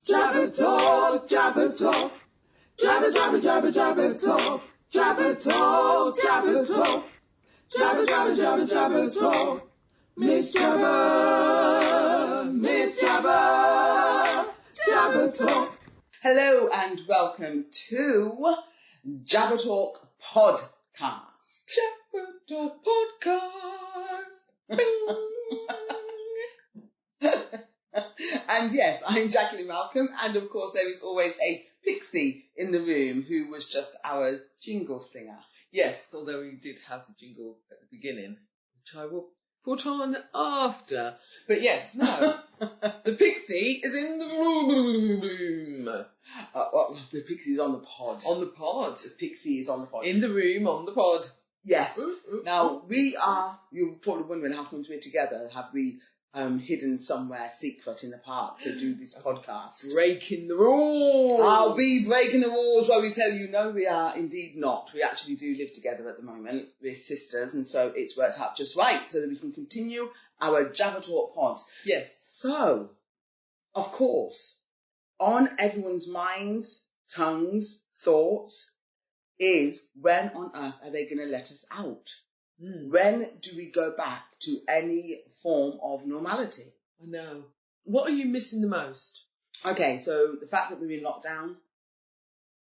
Jabber talk, jabber talk. Jabber, jabber, jabber, jabber talk. Jabber talk, jabber talk. Jabber, jabber, jabber, jabber talk. Miss Jabber, Miss Jabber, Jabber talk. Hello and welcome to Jabber Talk Podcast. Jabber talk podcast. And yes, I'm Jacqueline Malcolm, and of course there is always a Pixie in the room who was just our jingle singer. Yes, although we did have the jingle at the beginning, which I will put on after. But yes, no, the Pixie is in the room. The Pixie is on the pod. On the pod. The Pixie is on the pod. In the room, on the pod. Yes. Ooh. Now, you're probably wondering how come we're together. Have we hidden somewhere secret in the park to do this podcast? Breaking the rules. Are we breaking the rules? Well, we tell you, no, we are indeed not. We actually do live together at the moment. We're sisters, and so it's worked out just right so that we can continue our Jabber Talk pods. Yes. So, of course, on everyone's minds, tongues, thoughts is, when on earth are they going to let us out? When do we go back to any form of normality? I know. What are you missing the most? Okay, so the fact that we're in lockdown,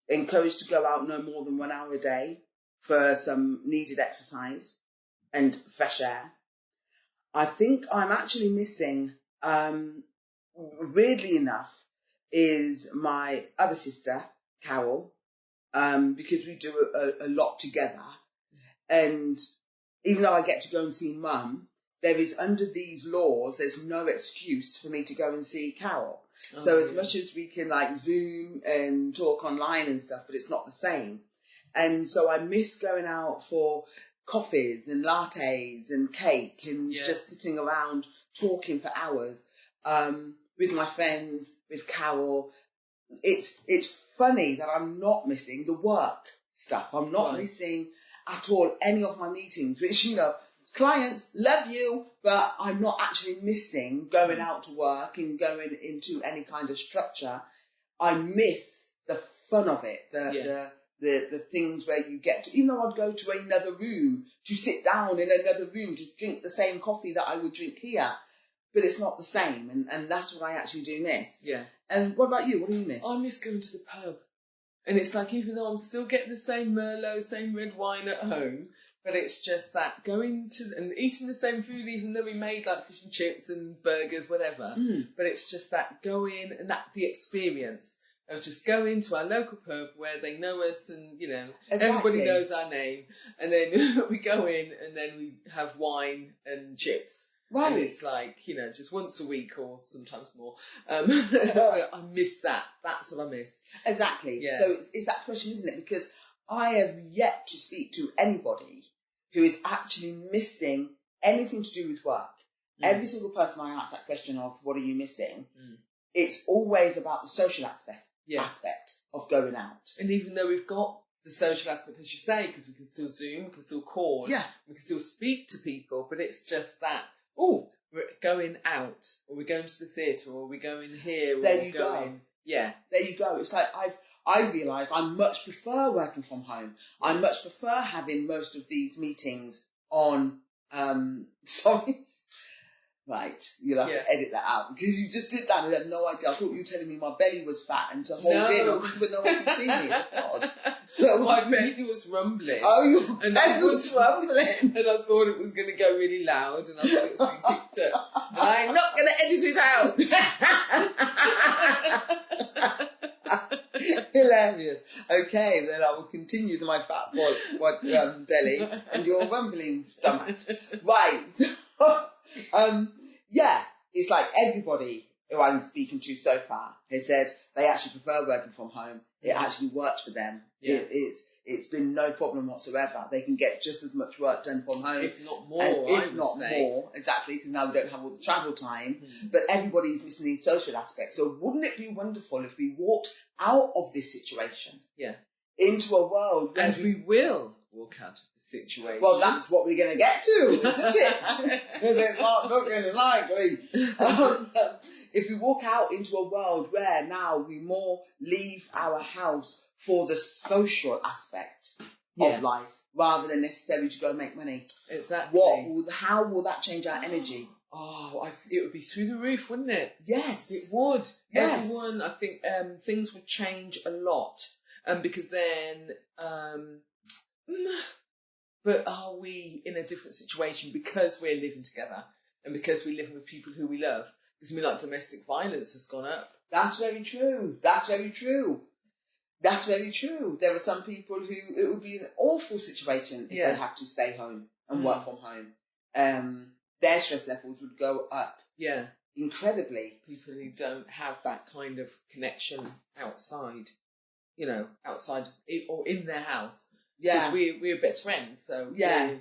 encouraged to go out no more than 1 hour a day for some needed exercise and fresh air. I think I'm actually missing, weirdly enough, is my other sister, Carol, because we do a lot together. And even though I get to go and see Mum, there is, under these laws, there's no excuse for me to go and see Carol. So as much as we can like Zoom and talk online and stuff, but it's not the same. And so I miss going out for coffees and lattes and cake and just sitting around talking for hours with my friends, with Carol. It's funny that I'm not missing the work stuff. I'm not missing at all any of my meetings, which, you know, clients love you, but I'm not actually missing going out to work and going into any kind of structure. I miss the fun of it, the things where you get to, even though I'd go to another room to sit down in another room to drink the same coffee that I would drink here, but it's not the same, and that's what I actually do miss. Yeah. And what about you? What do you miss? I miss going to the pub. And it's like, even though I'm still getting the same Merlot, same red wine at home, but it's just that going to and eating the same food, even though we made like fish and chips and burgers, whatever. But it's just that going and that the experience of just going to our local pub where they know us and, you know, everybody knows our name. And then we go in and then we have wine and chips. Right. And it's like, you know, just once a week or sometimes more. I miss that. That's what I miss. Exactly. Yeah. So it's that question, isn't it? Because I have yet to speak to anybody who is actually missing anything to do with work. Every single person I ask that question of, what are you missing? It's always about the social aspect of going out. And even though we've got the social aspect, as you say, because we can still Zoom, we can still call, we can still speak to people, but it's just that, we're going out, or we're going to the theatre, or we're going here, or there you we're going... Yeah. There you go. It's like I realise I much prefer working from home. I much prefer having most of these meetings on, sorry. Right, you'll have to edit that out because you just did that and I had no idea. I thought you were telling me my belly was fat and to hold in, but no one could see me. God. So my belly was rumbling. Oh, your belly was rumbling. And I thought it was going to go really loud and I thought it was being picked up. And I'm not going to edit it out. Hilarious. Okay, then I will continue to my fat belly and your rumbling stomach. Right. So, it's like everybody who I'm speaking to so far has said they actually prefer working from home. It actually works for them. Yeah. It's been no problem whatsoever. They can get just as much work done from home. If not more, more, exactly, because now we don't have all the travel time. But everybody's missing the social aspect. So wouldn't it be wonderful if we walked out of this situation? Yeah. Into a world... And we will walk out of the situation. Well, that's what we're going to get to, isn't it? Because it's not looking likely. if we walk out into a world where now we more leave our house for the social aspect of life rather than necessarily to go make money. Exactly. How will that change our energy? Oh, it would be through the roof, wouldn't it? Yes. It would. Yes. Everyone, I think things would change a lot. Because then, but are we in a different situation because we're living together and because we're living with people who we love? Because like domestic violence has gone up. That's very true. That's very true. That's very true. There are some people who it would be an awful situation if they had to stay home and work from home. Their stress levels would go up. Yeah. Incredibly. People who don't have that kind of connection outside, outside or in their house. Yeah. Because we're best friends, so yeah.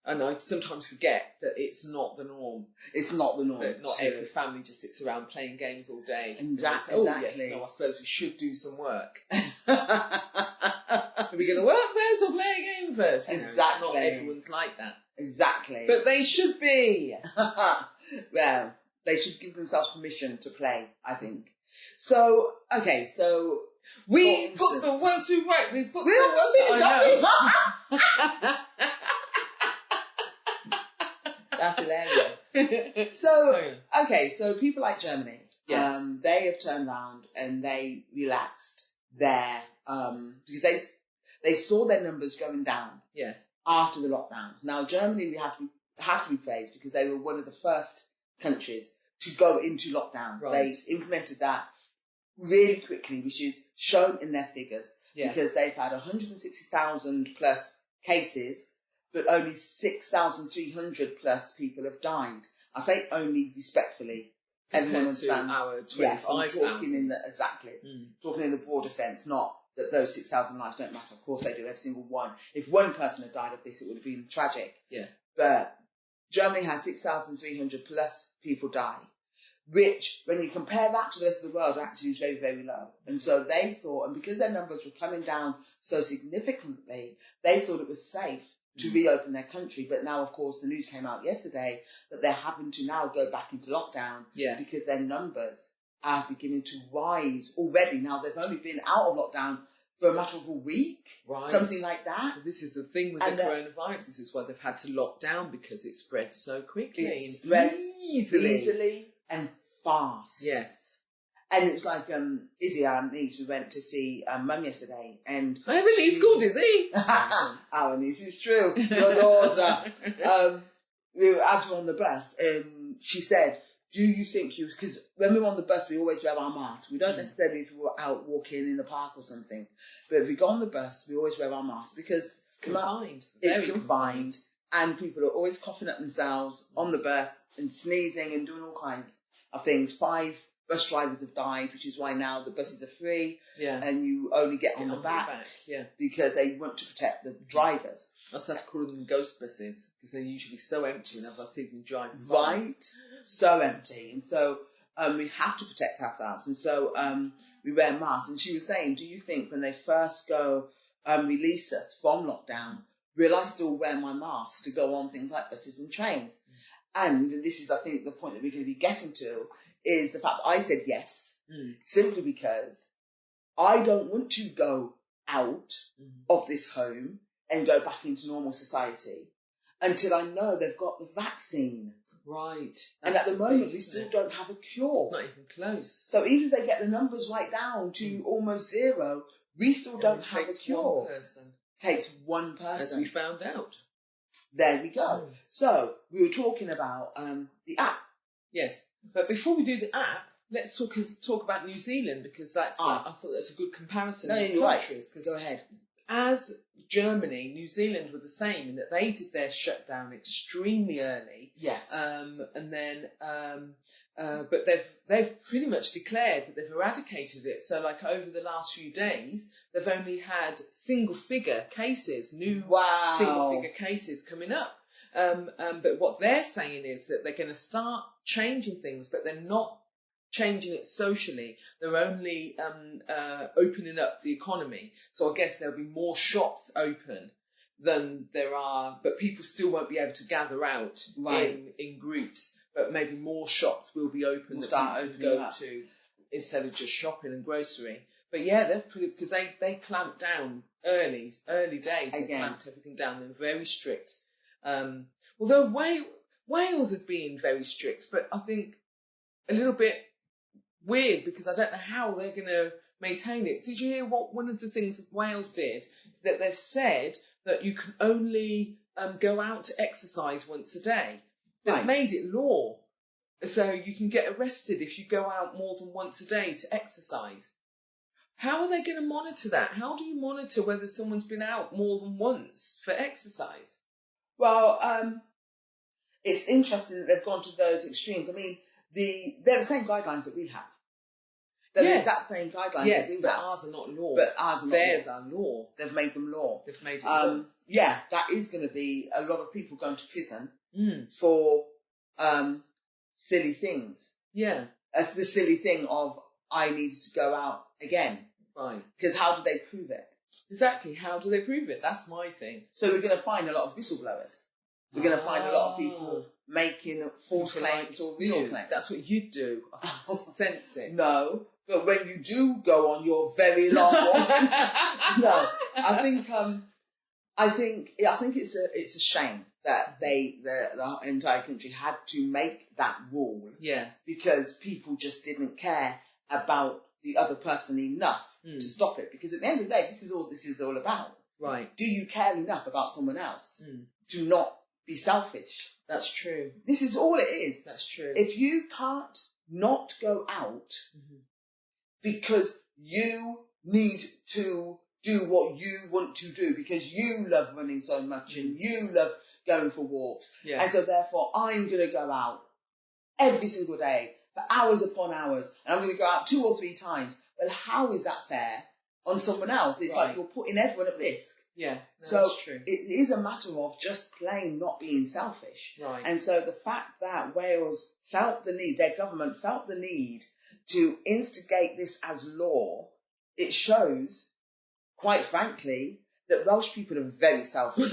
And I sometimes forget that it's not the norm. It's not the norm. That not every family just sits around playing games all day. Exactly. Oh, yes, no, I suppose we should do some work. Are we going to work first or play a game first? Exactly. Not everyone's like that. Exactly. But they should be. Well, they should give themselves permission to play, I think. So, okay, so... We put the words to right. We put the words to That's hilarious. So, okay, so people like Germany, they have turned around and they relaxed their, because they saw their numbers going down after the lockdown. Now, Germany, we have to be praised because they were one of the first countries to go into lockdown. Right. They implemented that really quickly, which is shown in their figures, because they've had 160,000 plus cases, but only 6,300 plus people have died. I say only respectfully. Everyone understands. Our 25,000. Yes, I'm talking in talking in the broader sense, not that those 6,000 lives don't matter. Of course they do, every single one. If one person had died of this, it would have been tragic. Yeah. But Germany had 6,300 plus people die, which, when you compare that to the rest of the world, actually is very, very low. And so they thought, and because their numbers were coming down so significantly, they thought it was safe to reopen their country. But now, of course, the news came out yesterday that they're having to now go back into lockdown because their numbers are beginning to rise already. Now, they've only been out of lockdown for a matter of a week, something like that. Well, this is the thing with the coronavirus. This is why they've had to lock down, because it spread so quickly. It spreads easily and fast. Yes. And it was like Izzy, our niece, we went to see Mum yesterday, and I have a niece called Izzy. Our niece is true. Your daughter. We were out on the bus, and she said, "Do you think because when we're on the bus, we always wear our masks. We don't necessarily if we're out walking in the park or something, but if we go on the bus, we always wear our masks because it's confined. It's confined, and people are always coughing up themselves on the bus and sneezing and doing all kinds of things. 5 bus drivers have died, which is why now the buses are free, and you only get on the back, because they want to protect the drivers. I started calling them ghost buses because they're usually so empty whenever I see them driving. Right, so empty, and so we have to protect ourselves, and so we wear masks. And she was saying, do you think when they first go release us from lockdown, will I still wear my mask to go on things like buses and trains? And this is, I think, the point that we're going to be getting to, is the fact that I said yes, simply because I don't want to go out of this home and go back into normal society until I know they've got the vaccine. Right. And at the moment, we still don't have a cure. Not even close. So even if they get the numbers right down to almost zero, we still don't have a cure. One person. Takes one person. As we found out. There we go. So we were talking about the app. Yes, but before we do the app, let's talk about New Zealand, because that's I thought that's a good comparison. No, you're right. Go ahead. As Germany, New Zealand were the same in that they did their shutdown extremely early. Yes. And then, but they've pretty much declared that they've eradicated it. So, like over the last few days, they've only had single figure cases, single figure cases coming up. But what they're saying is that they're going to start changing things, but they're not changing it socially. They're only opening up the economy. So I guess there'll be more shops open than there are, but people still won't be able to gather out in groups. but maybe more shops will be open Will that start you can opening go up. to instead of just shopping and grocery. But yeah, they're pretty, because they clamped down early days. They Again. clamped everything down. They're very strict. Although Wales have been very strict, but I think a little bit weird because I don't know how they're going to maintain it. Did you hear what one of the things that Wales did? That they've said that you can only go out to exercise once a day. They've Right. made it law. So you can get arrested if you go out more than once a day to exercise. How are they going to monitor that? How do you monitor whether someone's been out more than once for exercise? Well, it's interesting that they've gone to those extremes. I mean, they're the same guidelines that we have. They're the Yes. exact same guidelines Yes, that we but have. ours are not law. But ours are not Theirs law. are law. They've made them law. They've made it law. Yeah, that is going to be a lot of people going to prison Mm. for silly things. Yeah, That's the silly thing of, I need to go out again. right. Because how do they prove it? Exactly. How do they prove it? That's my thing. So we're going to find a lot of whistleblowers. We're going to find a lot of people making false People like claims or real you. claims. That's what you do. I can sense it. No, but when you do go on your very long walk, no, I think it's a shame that the entire country had to make that rule Yeah. because people just didn't care about the other person enough to stop it. Because at the end of the day, this is all about. Right. Do you care enough about someone else Mm. to not be selfish? That's true. This is all it is. That's true. If you can't not go out Mhm. because you need to do what you want to do, because you love running so much and you love going for walks, Yeah. and so therefore I'm going to go out every single day for hours upon hours, and I'm going to go out 2 or 3 times. Well, how is that fair on someone else? It's Right. like you're putting everyone at risk. Yeah. No, So that's true. it is a matter of just plain not being selfish. Right. And so the fact that Wales felt the need, their government felt the need to instigate this as law, it shows, quite frankly, that Welsh people are very selfish.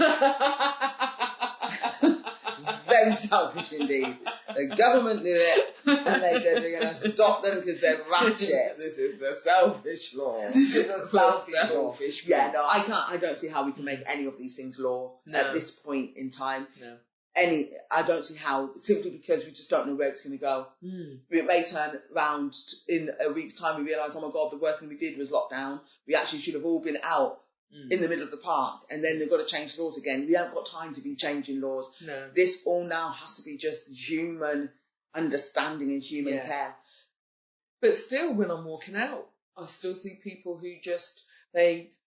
Very selfish indeed. The government knew it, and they said we're going to stop them because they're ratchet. This is the selfish law. This is the selfish law. Selfish Yeah, law. no, I don't see how we can make any of these things law No. at this point in time. No. I don't see how, simply because we just don't know where it's going to go. Mm. It may turn around in a week's time. We realise, oh my God, the worst thing we did was lockdown. We actually should have all been out in the middle of the park, and then they've got to change laws again. We haven't got time to be changing laws. No. This all now has to be just human understanding and human Yeah. care. But still, when I'm walking out, I still see people who just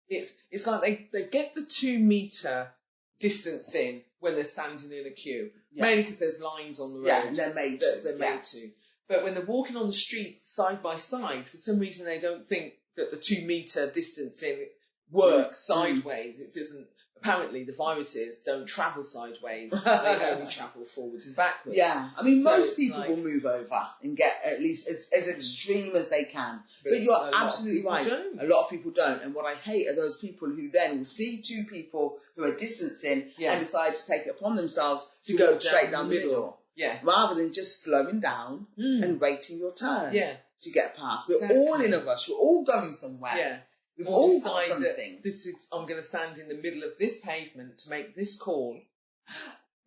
it's like they get the 2 metre distance in when they're standing in a queue, Yeah. mainly because there's lines on the road. Yeah, and they're made that to. they're Yeah. made to. But when they're walking on the street side by side, for some reason they don't think that the 2 metre distance in works sideways. It doesn't. Apparently, the viruses don't travel sideways; they only travel forwards and backwards. Yeah, I mean, So most it's people like- will move over and get at least as extreme as they can. But a you're lot of absolutely people right. don't. A lot of people don't. And what I hate are those people who then will see 2 people who are distancing Yeah. and decide to take it upon themselves to go walk straight down down the the middle. middle. Yeah. Rather than just slowing down Mm. and waiting your turn Yeah. to get past. We're Exactly. all in a rush. We're all going somewhere. Yeah. We've Or all got decide that something. I'm going to stand in the middle of this pavement to make this call.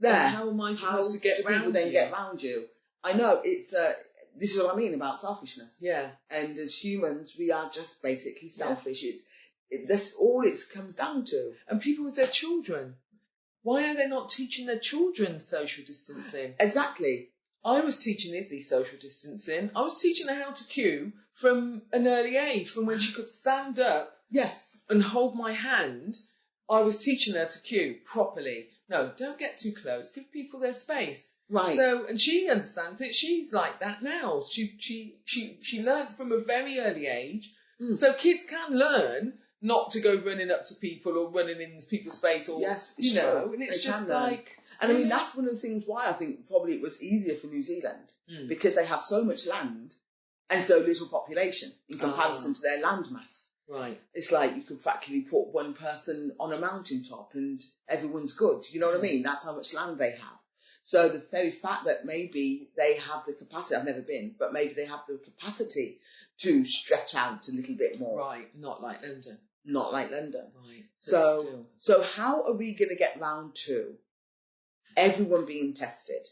There. And how am I supposed to get do people round then you? get round you? I know, it's this is what I mean about selfishness. Yeah. And as humans, we are just basically selfish. That's all it comes down to. And people with their children. Why are they not teaching their children social distancing? Exactly. I was teaching Izzy social distancing. I was teaching her how to queue from an early age, from when she could stand up Yes. and hold my hand. I was teaching her to queue properly. No, don't get too close. Give people their space. Right. So, and she understands it. She's like that now. She learned from a very early age. Mm. So kids can learn not to go running up to people or running in people's space, or Yes, it's you know. true. And it's They just can learn. like, And I mean, that's one of the things why I think probably it was easier for New Zealand, because they have so much land and so little population in comparison to their land mass. right. It's like you could practically put one person on a mountaintop and everyone's good. You know what I mean? That's how much land they have. So the very fact that maybe they have the capacity, I've never been, but maybe they have the capacity to stretch out a little bit more. Right, not like London. Not like London. Right. So how are we going to get round to everyone being tested?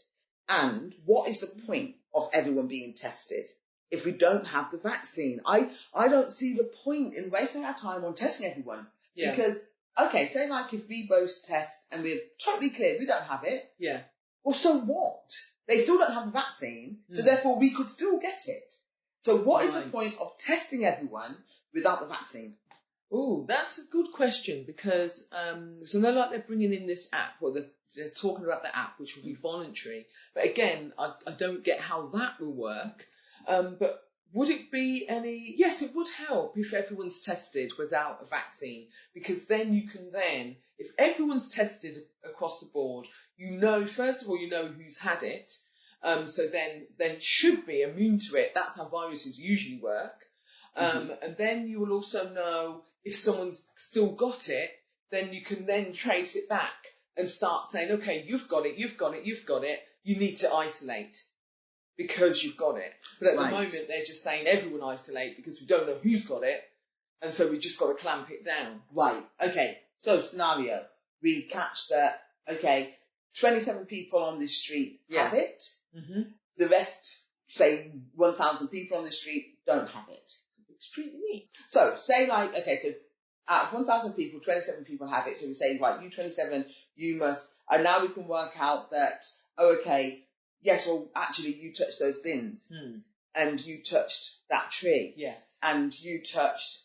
And what is the point of everyone being tested if we don't have the vaccine? I don't see the point in wasting our time on testing everyone. Yeah. Because, okay, say like if we both test and we're totally clear we don't have it. Yeah. Well, so what? They still don't have the vaccine, so therefore we could still get it. So what is the point of testing everyone without the vaccine? Oh, that's a good question, because so they're like they're bringing in this app, or they're talking about the app, which will be voluntary. But again, I don't get how that will work. But would it be any? Yes, it would help if everyone's tested without a vaccine, because then you can if everyone's tested across the board, first of all, who's had it. So then they should be immune to it. That's how viruses usually work. And then you will also know if someone's still got it, then you can then trace it back and start saying, okay, you've got it. You need to isolate because you've got it. But at the moment, they're just saying everyone isolate because we don't know who's got it. And so we just got to clamp it down. Right. Okay. So scenario, we catch that, 27 people on this street have it. Mm-hmm. The rest, say 1,000 people on the street don't have it. Extremely neat. So say so out of 1,000 people, 27 people have it. So we say, right, you 27, you must, and now we can work out that, yes, well, actually you touched those bins and you touched that tree. Yes. And you touched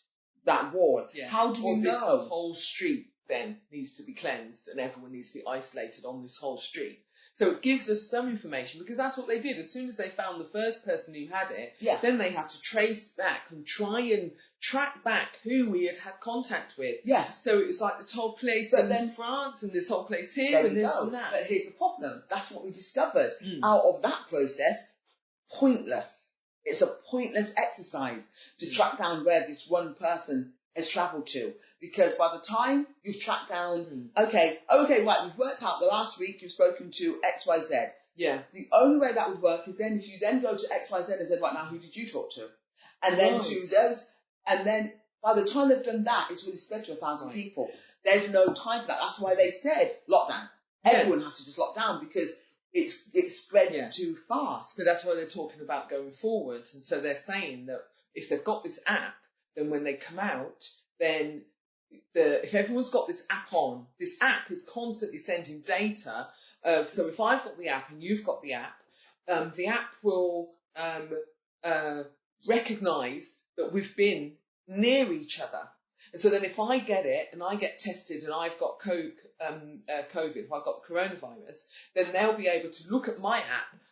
that wall. Yeah. How do we know? This whole street then needs to be cleansed and everyone needs to be isolated on this whole street. So it gives us some information, because that's what they did. As soon as they found the first person who had it, then they had to trace back and try and track back who we had contact with. Yes. So it was like this whole place in France and this whole place here and this and that. But here's the problem. That's what we discovered. Out of that process, pointless. It's a pointless exercise to track down where this one person has travelled to, because by the time you've tracked down, right, we've worked out the last week you've spoken to XYZ. Yeah. The only way that would work is then if you then go to XYZ and said, right, now who did you talk to? And then to those, and then by the time they've done that, it's really spread to 1,000 people. There's no time for that. That's why they said lockdown. Everyone has to just lock down because it spreads too fast. So that's why they're talking about going forward. And so they're saying that if they've got this app, then when they come out, then if everyone's got this app on, this app is constantly sending data. So if I've got the app and you've got the app will recognise that we've been near each other. And so then if I get it and I get tested and I've got COVID, if I've got the coronavirus, then they'll be able to look at my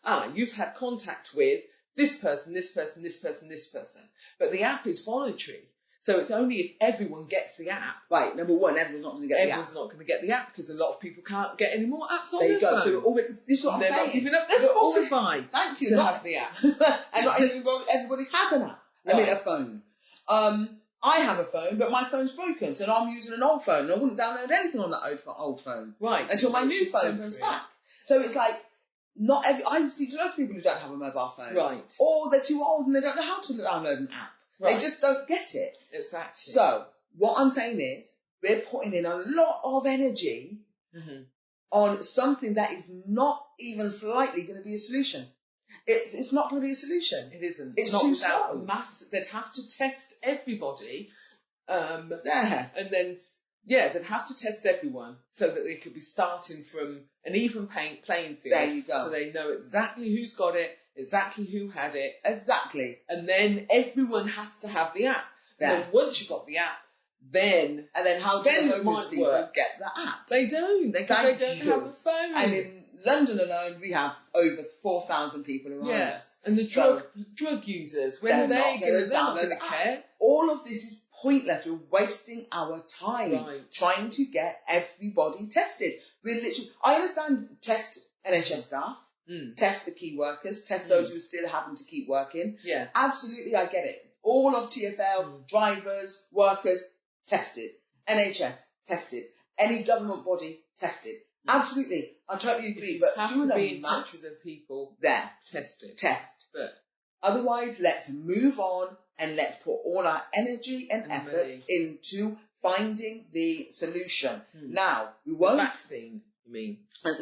app. You've had contact with this person, this person, this person, this person. But the app is voluntary. So it's only if everyone gets the app. Right, number one, everyone's not going to get the app. Everyone's not going to get the app because a lot of people can't get any more apps on their phone. There you go. So this is what I'm saying. They're not giving up their Spotify thank you, to have the app. And not everybody has an app. Right. I mean, a phone. I have a phone, but my phone's broken, so now I'm using an old phone. I wouldn't download anything on that old phone. Right. Until my new phone comes back. So it's like, I speak to lots of people who don't have a mobile phone. Right. Or they're too old and they don't know how to download an app. Right. They just don't get it. Exactly. So what I'm saying is we're putting in a lot of energy on something that is not even slightly going to be a solution. It's not going to be a solution. It isn't. It's not too without slow. They'd have to test everybody. And then they'd have to test everyone so that they could be starting from an even playing field. There you go. So they know exactly who's got it, exactly who had it. Exactly. And then everyone has to have the app. Yeah. And then once you've got the app, then how do the homeless people get the app? They don't. They don't have a phone. And in London alone, we have over 4,000 people who are homeless. And the drug users, when are they going to download the care? All of this is pointless. We're wasting our time trying to get everybody tested. We're literally, I understand test NHS staff, test the key workers, test those who are still having to keep working. Yeah. Absolutely, I get it. All of TfL, drivers, workers, tested. NHS, tested. Any government body, tested. Absolutely. I totally agree. You But have doing to a be in touch mass with the people there, tested. test. But Otherwise, let's move on and let's put all our energy and And effort money. into finding the solution. Hmm. Now, we the won't vaccine, you mean?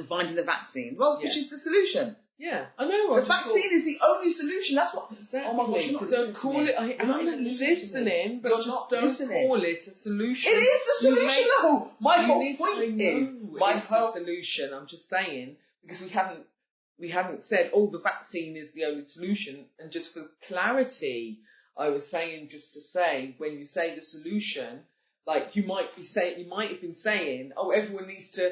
finding the vaccine. Well, Yeah. which is the solution. Yeah, I know. The vaccine is the only solution. That's what. Exactly. Oh my gosh, you're So not don't listening to call me. it. I You're not am even listening to me. listening, but You're just not don't listening. call it a solution. It is the You solution, make- though. My You whole need to- point I is know my it's whole. the solution. I'm just saying because we haven't said, oh, the vaccine is the only solution. And just for clarity, I was saying just to say when you say the solution, like you might have been saying, oh, everyone needs to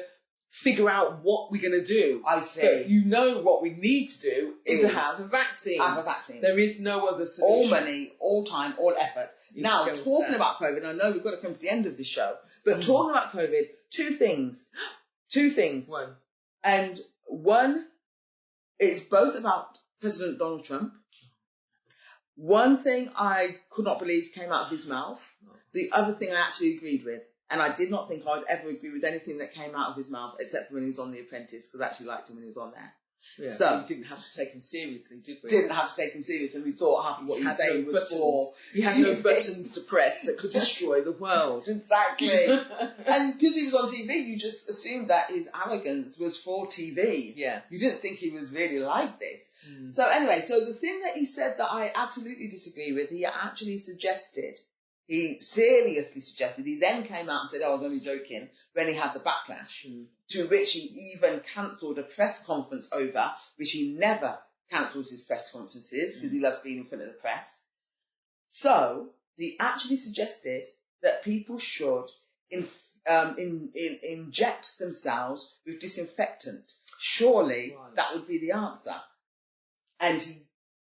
figure out what we're going to do. I see. But you know what we need to do is to have a vaccine. Have a vaccine. There is no other All solution. money, all time, all effort. You Now, go talking with that. about COVID, I know we've got to come to the end of this show, but talking about COVID, two things. Two things. One. And one is both about President Donald Trump. One thing I could not believe came out of his mouth. The other thing I actually agreed with. And I did not think I'd ever agree with anything that came out of his mouth, except for when he was on The Apprentice, because I actually liked him when he was on there. Yeah, So- we didn't have to take him seriously, did we? Didn't have to take him serious, and we thought half of what he was saying was for... He had no buttons to press that could destroy the world. Exactly. And because he was on TV, you just assumed that his arrogance was for TV. Yeah. You didn't think he was really like this. Mm. So anyway, so the thing that he said that I absolutely disagree with, he actually suggested, he seriously suggested, he then came out and said, oh, I was only joking, when he had the backlash, to which he even cancelled a press conference over, which he never cancels his press conferences because he loves being in front of the press. So he actually suggested that people should inject themselves with disinfectant. Surely Right. that would be the answer. And he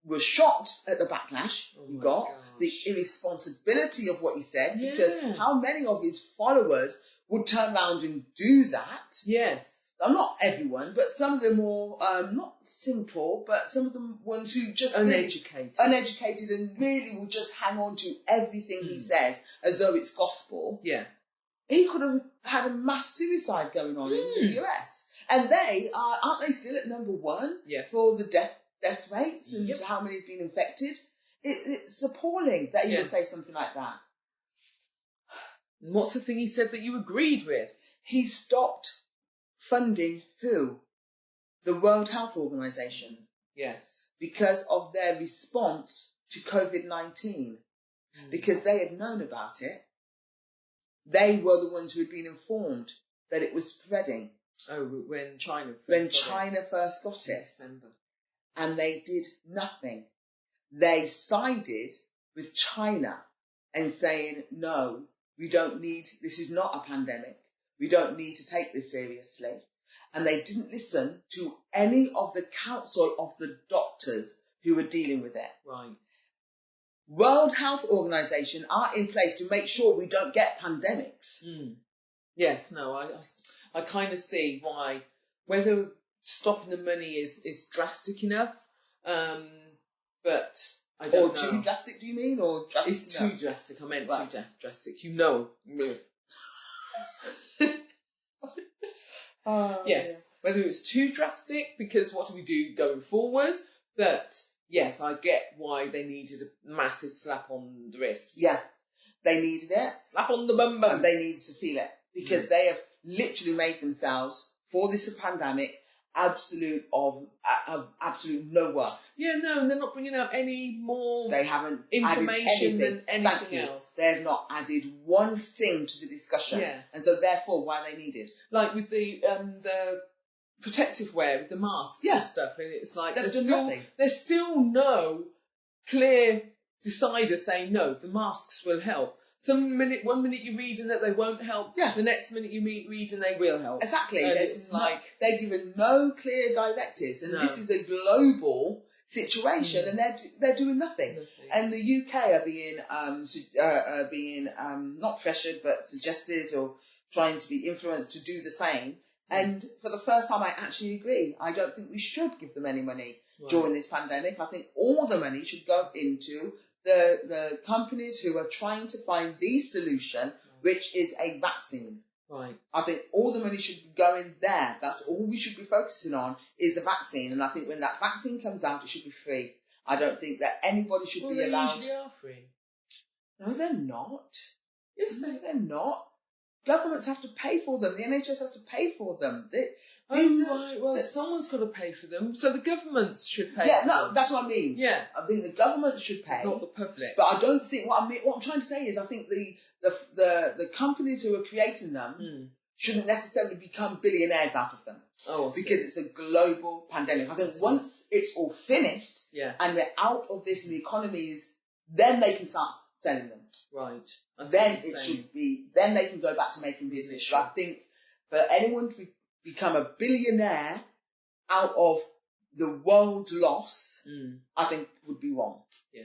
was shocked at the backlash Oh he my got, gosh. the irresponsibility of what he said, Yeah. because how many of his followers would turn around and do that? Yes. Not everyone, but some of the more, not simple, but some of the ones who just Uneducated. uneducated and really will just hang on to everything he says as though it's gospel. Yeah. He could have had a mass suicide going on in the US. And they aren't they still at number one Yeah. for the death rates and Yep. how many have been infected? It's appalling that he would say something like that. And what's the thing he said that you agreed with? He stopped funding who? The World Health Organization, Yes. because of their response to COVID-19. Because they had known about it. They were the ones who had been informed that it was spreading Oh, when China first when got China first got it. In it. December. And they did nothing. They sided with China and saying, no, we don't need, this is not a pandemic. We don't need to take this seriously. And they didn't listen to any of the counsel of the doctors who were dealing with it. Right. World Health Organization are in place to make sure we don't get pandemics. Yes, no, I kind of see why, whether stopping the money is drastic enough, but I don't know. Or too drastic, do you mean? Or drastic? It's too drastic. I meant Right. too drastic. You know. Yes, whether it's too drastic, because what do we do going forward? But yes, I get why they needed a massive slap on the wrist. Yeah. They needed it. Slap on the bum bum. And they needed to feel it. Because they have literally made themselves, for this pandemic, absolute no worth. Yeah, no, and they're not bringing out any more They haven't information added than Thank anything you. else. They have not added one thing to the discussion. Yeah. And so therefore why they needed. Like with the protective wear, with the masks Yeah. and stuff, and it's like They've done nothing. there's still no clear decider saying no, the masks will help. One minute you're reading that they won't help, Yeah. the next minute you reading they will help. Exactly. And There's it's like they've given no clear directives, and No. this is a global situation, and they're doing nothing. nothing. And the UK are being not pressured but suggested or trying to be influenced to do the same. And for the first time, I actually agree. I don't think we should give them any money Right. during this pandemic. I think all the money should go into the companies who are trying to find the solution, which is a vaccine. Right. I think all the money should be going there. That's all we should be focusing on is the vaccine. And I think when that vaccine comes out, it should be free. I don't think that anybody should be allowed. They usually are free. No, they're not. Yes, No, they're not. Governments have to pay for them. The NHS has to pay for them. Right. Well, someone's got to pay for them, so the governments should pay. Yeah, for no, them. that's what I mean. Yeah, I think the government should pay, not the public. but I don't think what I'm trying to say is I think the companies who are creating them shouldn't necessarily become billionaires out of them. Oh, because it's a global pandemic. I think once it's all finished and we're out of this and the economy is, then they can start selling them. Right. Then it should be. Then they can go back to making business. But I think for anyone to become a billionaire out of the world's loss, I think would be wrong. Yeah.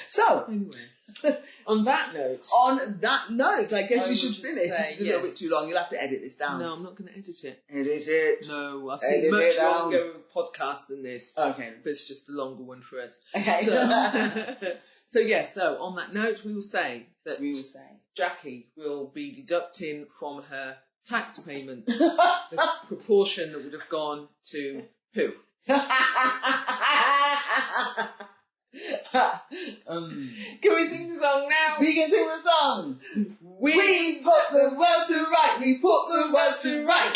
So anyway, on that note, I guess we should finish. This is a little bit too long. You'll have to edit this down. No, I'm not going to edit it. Edit it. No, I've seen much longer podcast than this. Okay, but it's just the longer one for us. Okay. So on that note, we will say Jackie will be deducting from her tax payment the proportion that would have gone to who? Can we sing the song now? We can sing the song. We put the world to right. We put the world to right.